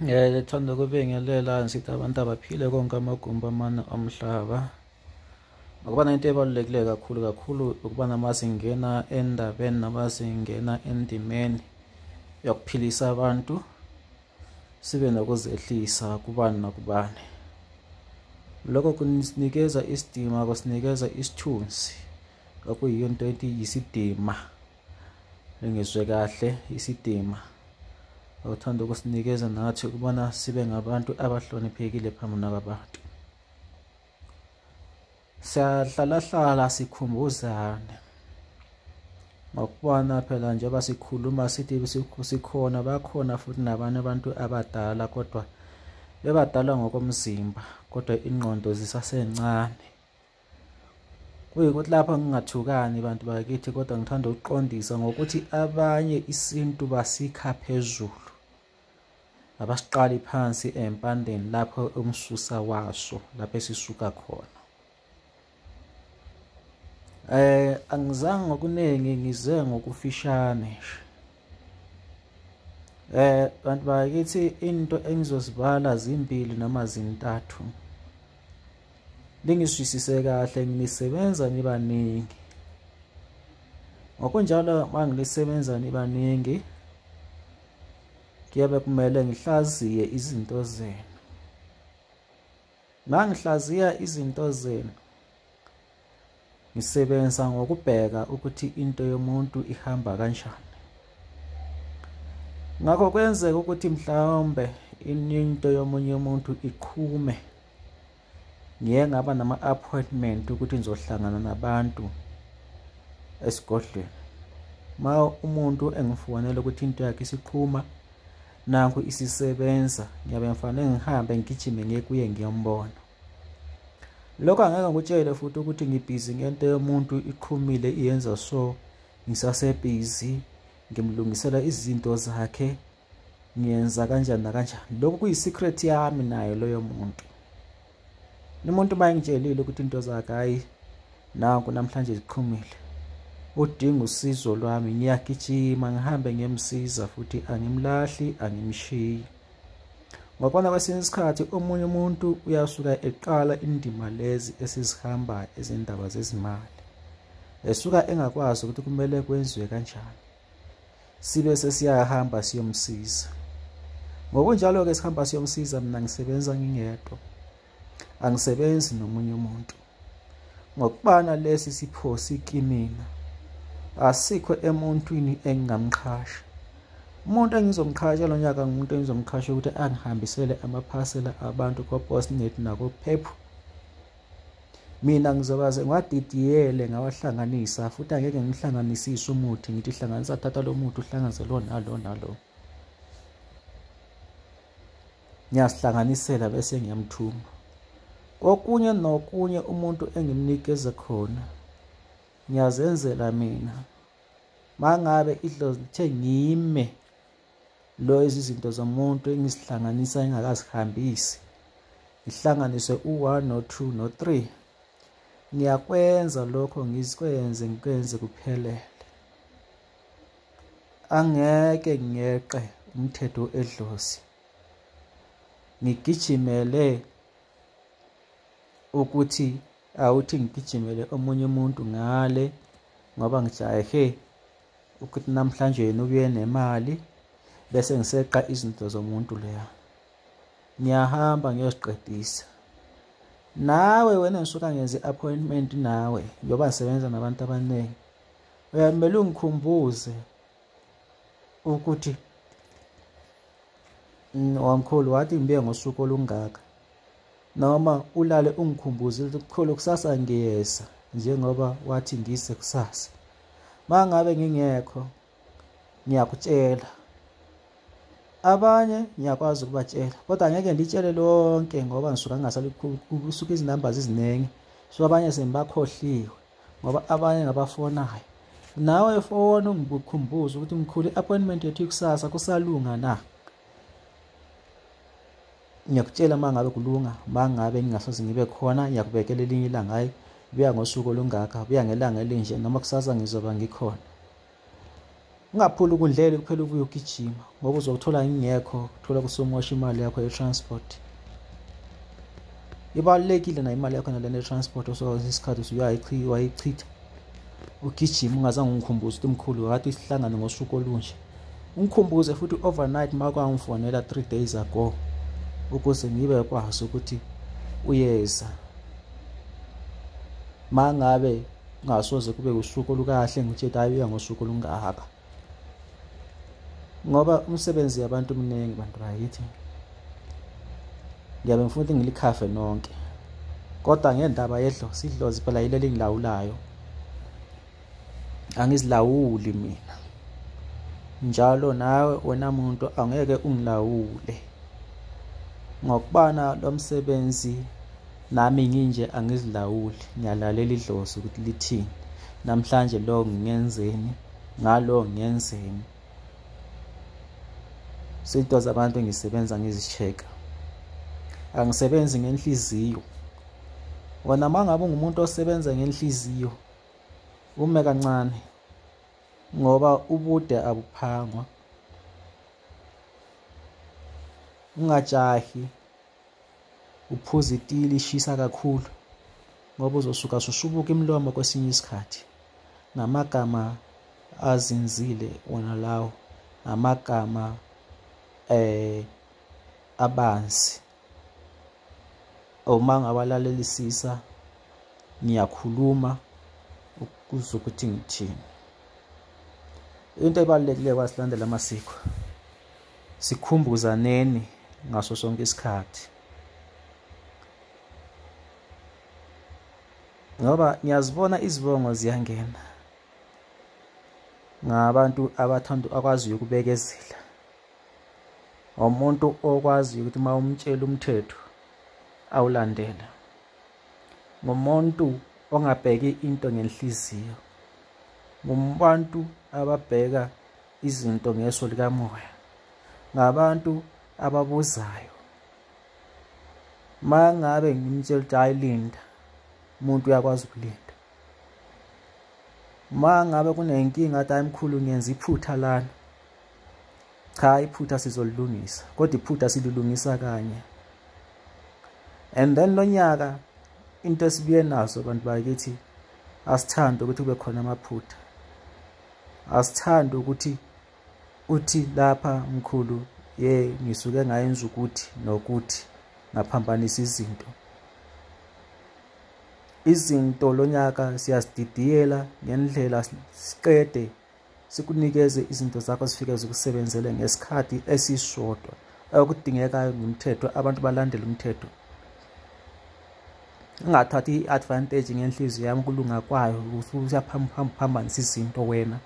Ngithanda ukubingelela ngithi abantu abaphile konke amagumbi amane omhlaba. Ngoba into ebalulekile kakhulu ukubana masingena endabeni noma singena endimeni yokuphilisa abantu sibe nokuzehlisa kubani nakubani. Lokho kunisinikeza isidima, kusinikeza isithunzi okuyiyo into ethi yisidima. Ngizwe kahle isidima. Uthanda ukusinikeza nathi ukubona sibe ngabantu abahloniphekile phambi kwabantu. Siyahlala sikhumbuzane ngokubona phela njengoba sikhuluma sithi sikhona, bakhona futhi nabanye abantu abadala, kodwa bebadala ngokomzimba kodwa ingqondo zisasencane. Kuyikuthi lapho ngingathukani bantu bakithi, kodwa ngithanda ukuqondisa ngokuthi abanye isintu basikha phezulu, abasiqali phansi empandeni lapho umsusa waso lapho esisuka khona. Angizange ngokuningi, ngize ngokufishane. Bantu bakithi, into engizozibala zimbili noma zintathu. Lingizwisise kahle, nginisebenza nibaningi. Ngokunjalo mangilisebenza nibaningi, kuyabe kumele ngihlaziye izinto zenu. Mangihlaziya izinto zenu, ngisebenza ngokubheka ukuthi into yomuntu ihamba kanjani. Ngakho kwenzeka ukuthi mhlawumbe into yomunye umuntu iqhume, ngiye ngaba nama-appointment ukuthi ngizohlangana nabantu esigodlweni. Ma umuntu engifonela ukuthi into yakhe isiqhuma, nanku isisebenza, ngiyabe ngifanele ngihambe ngigijime ngiye kuye ngiyombona. Lokho angeke ngikutshele futhi ukuthi ngibhizi ngento yomuntu iqhumile iyenza so, ngisasebhizi ngimlungisela izinto zakhe, ngiyenza kanjani nakanjani. Lokho kuyisecret yami naye loyo muntu. Umuntu mayengitshelile ukuthi into zakhe hayi nanku namhlanje ziqhumile, udinga usizo lwami, ngiyagijima ngihambe ngiyemsiza futhi angimlahli, angimshiyi. Ngokubona kwesinye isikhathi omunye umuntu uyasuka eqala indima lezi esizihambayo ezindaba zezimali, esuka engakwazi ukuthi kumele kwenziwe kanjani, sibe sesiyahamba siyomsiza. Ngokunjalo-ke sihamba siyomsiza, mina ngisebenza ngingedwa, angisebenzi nomunye umuntu. Ngokubana lesi sipho sikimina, asikho emuntwini engingamqhasha. Umuntu engizomqhasha lo nyaka ngumuntu engizomqhasha ukuthi angihambisele amaphasela abantu ko-Postnet nako-PEP. Mina ngizobaze ngiwadidiyele ngawahlanganisa, futhi angeke ngihlanganisise umuthi ngithi hlanganisa, thatha lo muthi uhlanganise lo nalo nalo. Ngiyasihlanganisela bese ngiyamthuma. Okunye nokunye umuntu engimnikeze khona ngiyazenzela mina. Mangabe idlozi lithe ngime lo izinto zomuntu engizihlanganisa engakazihambisi, ngihlanganise u1 no2 no3, ngiyakwenza lokho, ngikwenze kuphelele. Angeke ngeqe umthetho edlozi, ngigijimele ukuthi awuthi ngigijimele omunye umuntu ngale ngoba ngijahe ukuthi namhlanje yena ubuye nemali, bese ngiseqa izinto zomuntu leya. Ngiyahamba ngiyoziqedisa. Nawe wena ngisuka ngenze appointment nawe, njoba ngisebenza nabantu abaningi, uyamele ungikhumbuze ukuthi wamkhulu wathi ngibuye ngosuku olungaka, noma ulale ungikhumbuze ukuthi mkhulu kusasa ngiyeza njengoba wathi ngise kusasa. Mangabe ngingekho ngiyakutshela, abanye ngiyakwazi ukubatshela, kodwa angeke ngitshele lonke ngoba ngisuka ngingasali kusuka izinamba eziningi, so abanye sembakhohliwe ngoba abanye ngabafonayo. Nawe fona ungikhumbuze ukuthi mkhulu i-appointment yethu kusasa kusalunga na. Ngiyakutshela mangabe kulunga, mangabe ngingasoze ngibe khona ngiyakubekela elinye ilanga, hayi buya ngosuku olungaka, buya ngelanga elinje, noma kusasa ngizoba ngikhona. ungaphuli ukundlele kuphela ubuye ugijima ngoba uzothola ingekho uthola kusomosha imali yakho ye-transport. Ibalulekile na imali yakho nalena ye-transport osokwazi isikhathi wayichitha ugijima ungazange ungikhumbuze ukuthi mkhulu kade isihlangane ngosuku olunje. Ungikhumbuze futhi overnight makangifonela 3 days ago ukuze ngibe kwazi ukuthi uyeza. Mangabe ngasoze kube usuku olukahle ngithe ayiya ngosuku olungaka. Ngoba umsebenzi yabantu omningi bantu bayithi ngiyabe ngifuna ukuthi ngilikhafe nonke. Kodwa ngendaba yedlozi, idlozi phela yileli ngilawulayo. Angizilawuli mina. Njalo nawe wena muntu angeke ungilawule. Ngokubana lo msebenzi nami nginje angizilawuli, ngiyalalela idlozi ukuthi lithini. Namhlanje lo ngiyenzeni, ngalo ngiyenzeni. Izinto zabantu ngisebenza ngizicheka. Angisebenzi ngenhliziyo. Wona mangabe ungumuntu osebenza ngenhliziyo ume kancane ngoba ubude abuphangwa. Ungajahi uphuza itili ishisa kakhulu ngoba uzosuka sushubuka imlomo kwesinye isikhathi ngamagama azinzile wona lawo, amagama abanzi. Uma ngawalalelisisa ngiyakhuluma ukuze ukuthi ngithini. Into ebalulekile kwasilandela amasiko, sikhumbuzaneni ngaso sonke isikhathi. Ngoba ngiyazibona izibongo ziyangena ngabantu akwaziyo ukubekezela. Umuntu okwaziyo ukuthi uma umtshela umthetho awulandela. Ngumuntu ongabheki into ngenhliziyo. Ngubantu ababheka izinto ngeso likamoya. Ngabantu ababuzayo. Mangabe ngimtshela ukuthi ayilinda, umuntu uyakwazi ukulinda. Mangabe kunenkinga athi ayimkhulu ngenza iphutha lana, cha iphutha sizolilungisa, kodwa iphutha sililungisa kanye. And then lonyaka into esibuye nazo abantu bakithi asithanda ukuthi kube khona amaphutha. Asithanda ukuthi uthi lapha mkhulu ngisuke ngayenza ukuthi nokuthi ngaphambanisa izinto. Izinto lonyaka siyazididiyela ngendlela siqede sikunikeze izinto zakho zifike zikusebenzele ngesikhathi esisodwa. Okudingekayo ngumthetho, abantu balandele umthetho. Ungathathi i-advantage ngenhliziyo yami kulunga kwayo usiyaphambanisa izinto wena.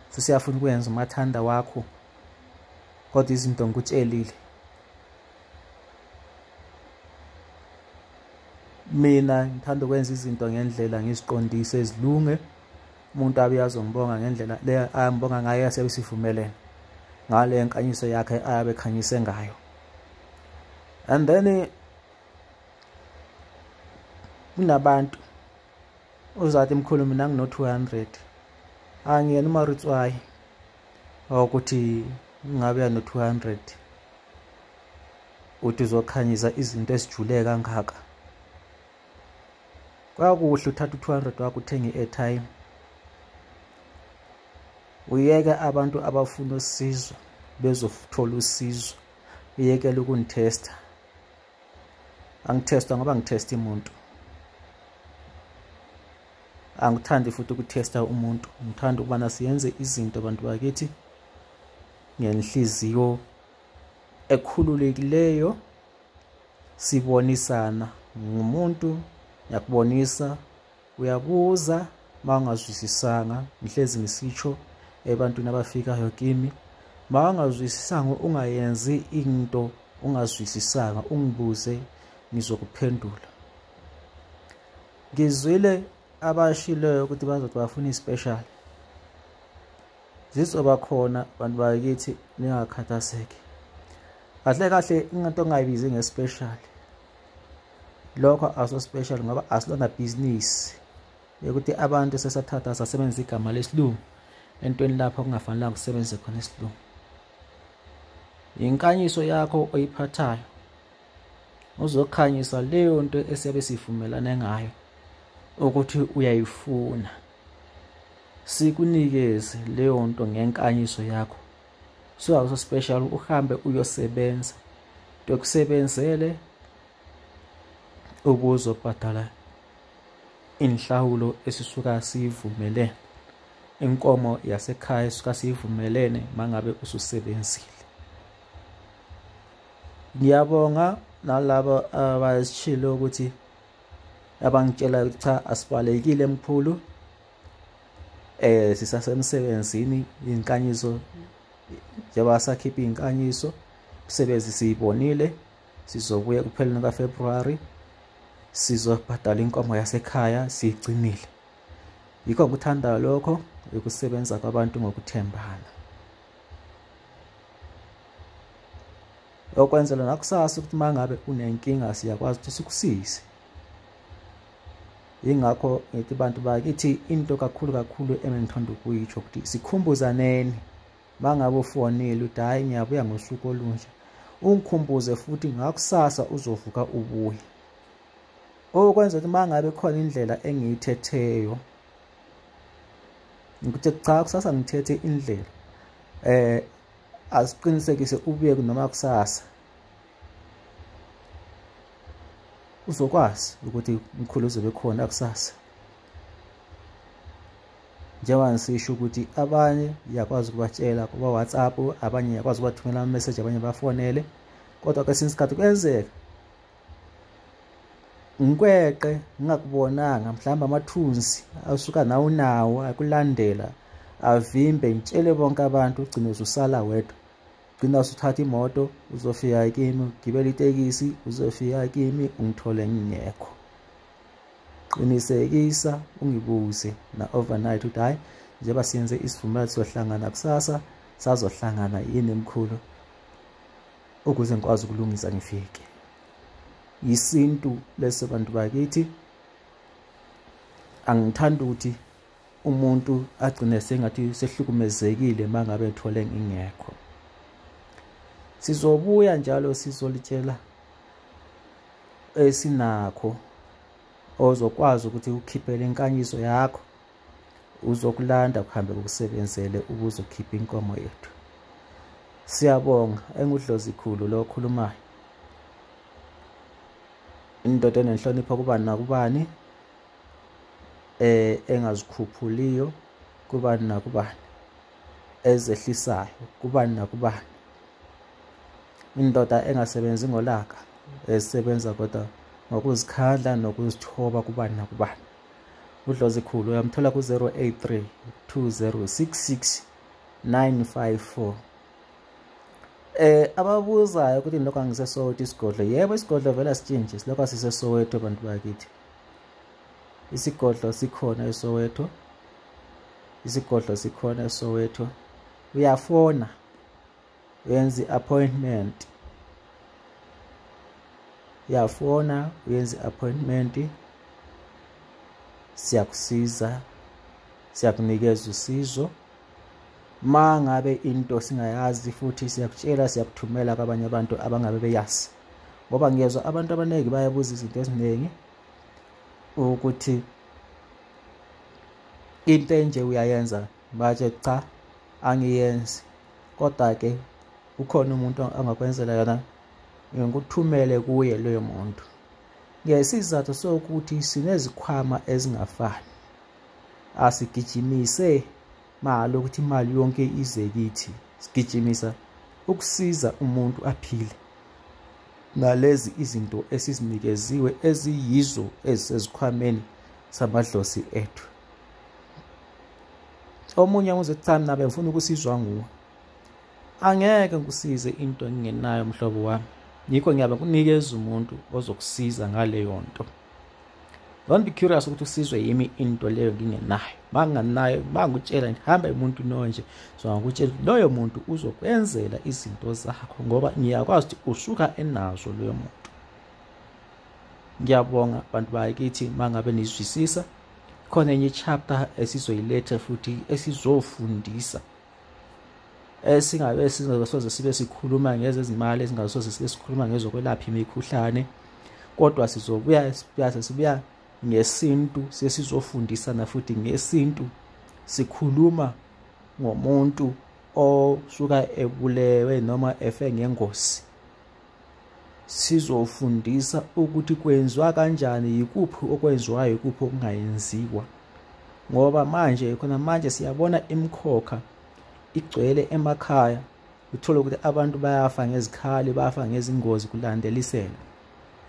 Sesiyafuna ukwenza umathanda wakho kodwa izinto ngikutshelile. Mina ngithanda ukwenza izinto ngendlela ngiziqondise ezilunge. Umuntu abiyazo ngibonga ngendlela le ambonga ngayo yasebe sivumelene ngale nkanyiso yakhe ayabe khanyise ngayo. And then kunabantu uzathi mkhulu mina ngino 200 angiyena umaritswayi ukuthi ngabe no 200 uthi uzokhanyisa izinto esijule kangaka. Kwakuhle uthatha u200 wakho uthenga i-airtime. Uyeke abantu abafuna usizo bezothola usizo. Uyekela ukunitesta. Angithesta ngoba ngithesta umuntu. Angithandi futhi ukuthesta umuntu. Ngithanda ukubana siyenze izinto abantu bakithi ngenhliziyo ekhululekileyo, sibonisana. Ngumuntu yakubonisa, uyabuza mawungazwisisanga, ngihlezi ngisitsho ebantwini abafikayo kimi. Mawungazwisisanga ungayenzi into ungazwisisanga, ungibuze ngizokuphendula. Ngizwile abashileyo ukuthi bazothi bafuna ispecial. Zizoba khona abantu bakithi ningakhathazeki. Kahle kahle into ongayibizi ngespecial. Lokho aso special ngoba asilona business yokuthi abantu sesathatha sasebenzisa igama lesilungu entweni lapho kungafanele kusebenze khona isiLungu. Inkanyiso yakho oyiphathayo uzokhanyisa leyo nto esiyabe sivumelane ngayo ukuthi uyayifuna, sikunikeze leyo nto ngenkanyiso yakho. So special uhambe uyosebenza tokusebenzele ubuzobhadala inhlawulo esisuka sivumelene, inkomo yasekhaya esisuka sivumelene mangabe ususebenzile. Ngiyabonga nalabo abasishilo ukuthi abangitshela ukuthi cha asibalekile mkhulu, sisasemsebenzini, inkanyiso njengoba sakhipha inkanyiso umsebenzi siyibonile, sizobuya kupheleni kaFebruary sizobhadala inkomo yasekhaya siyigcinile. Yikho ngikuthanda lokho, ukusebenza kwabantu ngokuthembana. Okwenzela nakusasa ukuthi mangabe unenkinga siyakwazi ukuthi sikusize. Ingakho ngithi bantu bakithi into kakhulu engithanda ukuyitsho ukuthi sikhumbuzaneni. Mangabe ufonile uthi hayi ngiyabuya ngosuku olunje, ungikhumbuze futhi ngakusasa uzovuka ubuye. Okwenza ukuthi mangabe khona indlela engiyithetheyo ukuthi cha kusasa ngithethe indlela, asiqinisekise ubuye noma kusasa, uzokwazi ukuthi umkhulu uzobe khona kusasa. Njengoba ngisisho ukuthi abanye yakwazi ukubatshela kuba WhatsApp, abanye yakwazi ukubathumela ama message, abanye bafonele, kodwa kwesinye isikhathi kwenzeka ngikweqe ngingakubonanga, mhlawumbe amathunzi asuka nawo akulandela avimbe ngitshele bonke abantu, ugcine usala wedwa. Gcina usuthatha imoto uzofika kimi, ugibela itekisi uzofika kimi, ungithole ngingekho. Qinisekisa ungibuze na overnight ukuthi hayi njengoba siyenze isivumelwano sizohlangana kusasa, sazohlangana yini mkhulu, ukuze ngikwazi ukulungisa ngifike. Isintu leso bantu bakithi, angithanda ukuthi umuntu agcine sengathi sehlukumezekile mangabe ethole ngingekho. Sizobuya njalo sizolitshela esinakho ozokwazi ukuthi ukhiphele inkanyiso yakho, uzokulanda kuhambe ukusebenzele ukuze ukhiphe inkomo yethu. Siyabonga, engudlozi khulu lo okhulumayo, indoda enenhlonipho kubani nakubani, engazikhuphuliyo kubani nakubani, ezehlisayo kubani nakubani, indoda engasebenzi ngolaka, esebenza kodwa ngokuzikhandla nokuzithoba kubani nakubani. Udlozi khulu uyamthola ku 083 2066 954. Ababuzayo ukuthi lokho angiseSoweto isigodlo, yebo isigodlo vela sitshintshe, silokho siseSoweto abantu bakithi. Isigodlo sikhona eSoweto, isigodlo sikhona eSoweto. Uyafona uyenze appointment, uyafona uyenze appointment, siyakusiza, siyakunikeza usizo. Mangabe into singayazi futhi siyakutshela, siyakuthumela kwabanye abantu abangabe beyazi, ngoba ngiyezwa abantu abaningi bayabuza izinto eziningi ukuthi into enje uyayenza, bathi cha angiyenzi, kodwa ke ukhona umuntu angakwenzela yona, ngikuthumele kuye leyo muntu. Ngesizathu sokuthi sinezikhwama ezingafani, asigijimise mali ukuthi imali yonke ize kithi, sigijimisa ukusiza umuntu aphile nalezi izinto esizinikeziwe eziyizo ezisezikhwameni samadlozi ethu. Omunye uzothi cha mina bengifuna ukusizwa nguwe. Angeke ngikusize into engingenayo mhlobo wami, yikho ngiyabe kunikeza umuntu ozokusiza ngaleyo nto. Don't be curious ukuthi usizwe yimi into leyo ngingenayo. Manganayo mangutshela ngihambe umuntu nonje, so ngikutshela loyo muntu uzokwenzela izinto zakho, ngoba ngiyakwazi ukuthi usuka enazo loyo muntu. Ngiyabonga abantu bakithi mangabe nizwisisa khona enye chapter esizoyiletha futhi esizofundisa esingabe singasoze sibe sikhuluma ngezezimali, esingasoze sibe sikhuluma ngezokwelapha imikhuhlane, kodwa sizobuya ngesintu, sesizofundisana futhi ngesintu, sikhuluma ngomuntu osuka ebulewe noma efe ngengozi. Sizofundisa ukuthi kwenziwa kanjani, yikuphi okwenziwayo, yikuphi okungayenziwa, ngoba manje siyabona imikhokha igcwele emakhaya, uthola ukuthi abantu bayafa ngezikhali, bayafa ngezingozi kulandelisela.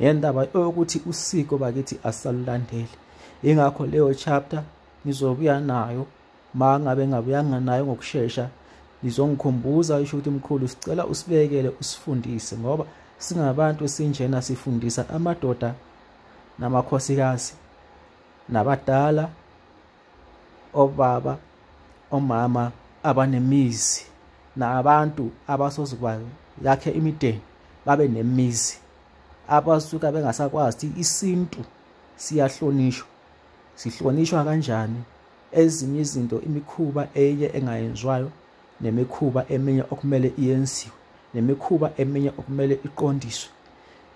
Yendaba yokuthi usiko bakithi asalulandeli. Ingakho leyo chapter ngizobuya nayo, mangabe ngabuyanga nayo ngokusheshsha, nizongikhumbuza isho ukuthi mkhulu sicela usibekele usifundise, ngoba singabantu sinjena sifundisa amadoda namakhosikazi nabadala, obaba, omama abanemizi, nabantu abasozuba yakhe imideni babe nemizi, abasuka bengasakwazi isintu siyahlonishwa. Sihlonishwa kanjani? Ezinye izinto, imikhuba eye engayenziwayo, nemikhuba eminye okumele iyenziwe, nemikhuba eminye okumele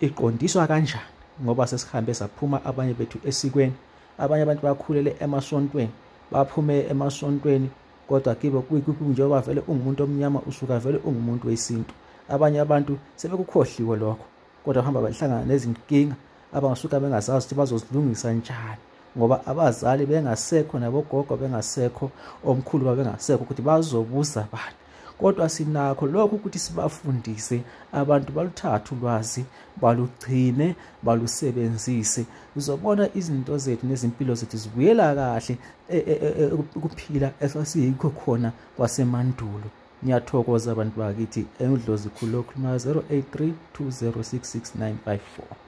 iqondiswa kanjani? Ngoba sesihambe saphuma abanye bethu esikweni, abanye abantu bakhulele emasontweni, baphume emasontweni, kodwa kibe njengoba vele ungumuntu omnyama usuka vele ungumuntu wesintu. Abanye abantu sebekukhohliwe lokho, kodwa hamba bahlangana nezinkinga abangasuka bengazazi ukuthi bazozilungisa njani, ngoba abazali bengasekho, nabogogo bengasekho, omkhulu babengasekho ukuthi bazobuza bani. Kodwa sinakho lokho ukuthi sibafundise abantu, baluthathe ulwazi, balugcine, balusebenzise. Uzobona izinto zethu nezimpilo zethu zibuyela kahle ukuphila esasiyikho khona kwasemandulo. Ngiyathokoza abantu bakithi. Udlozi khulu okhuluma 083 2066 954.